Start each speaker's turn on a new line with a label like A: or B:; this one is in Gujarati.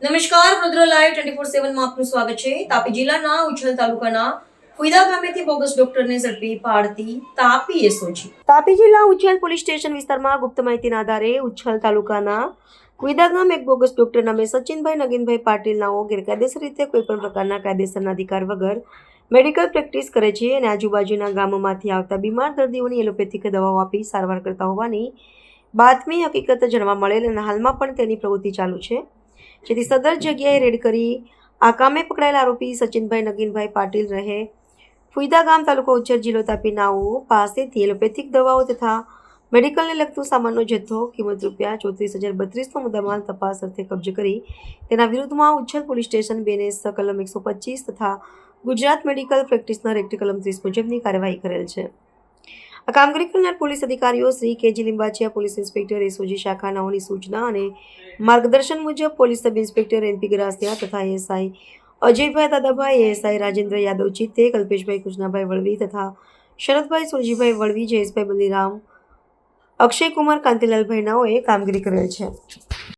A: નમસ્કાર, વડોદરા લાઈવ 24/7 માં આપનું સ્વાગત છે। તાપી જિલ્લાના ઉચ્છલ તાલુકાના ખુઈદા ગામેથી બોગસ ડોક્ટરને ઝડપી પાડતી તાપી એસઓજી। તાપી જિલ્લા ઉચ્છલ પોલીસ સ્ટેશન વિસ્તારમાં ગુપ્ત માહિતીના આધારે ઉચ્છલ તાલુકાના ખુઈદા ગામ એક બોગસ ડોક્ટર નામે સચિનભાઈ નગીનભાઈ પાટીલ નાઓ ગેરકાયદેસર રીતે કોઈપણ પ્રકારના કાયદેસરના અધિકાર વગર મેડિકલ પ્રેક્ટિસ કરે છે અને આજુબાજુના ગામોમાંથી આવતા બીમાર દર્દીઓની એલોપેથિક દવાઓ આપી સારવાર કરતા હોવાની બાતમી હકીકત જાણવા મળેલ અને હાલમાં પણ તેની પ્રવૃત્તિ ચાલુ છે, જેથી સદર જગ્યાએ રેડ કરી આ કામે પકડાયેલ આરોપી સચિનભાઈ નગીનભાઈ પાટીલ રહે ફુઈદા ગામ તાલુકો ઉચ્છલ જિલ્લો તાપી નાઓ પાસેથી એલોપેથિક દવાઓ તથા મેડિકલને લગતું સામાનનો જથ્થો કિંમત ₹34,032નો મુદ્દામાલ તપાસ અર્થે કબજે કરી તેના વિરુદ્ધમાં ઉચ્છલ પોલીસ સ્ટેશન BNS કલમ 125 તથા ગુજરાત મેડિકલ પ્રેક્ટિશનર એક્ટ કલમ 30 મુજબની કાર્યવાહી કરેલ છે। આ કામગીરી કરનાર પોલીસ અધિકારીઓ Shri KG Limbachiya, police inspector SOG શાખા નાઓની સૂચના અને માર્ગદર્શન મુજબ પોલીસ સબ ઇન્સ્પેક્ટર NP ગરાસિયા તથા ASI અજયભાઈ દાદાભાઈ, ASI રાજેન્દ્ર યાદવ ચિત્તે, કલ્પેશભાઈ કૃષ્ણાભાઈ વળવી તથા શરદભાઈ સુરજીભાઈ વળવી, જયેશભાઈ બલીરામ, અક્ષયકુમાર કાંતિલાલભાઈ નાઓએ કામગીરી કરેલ છે।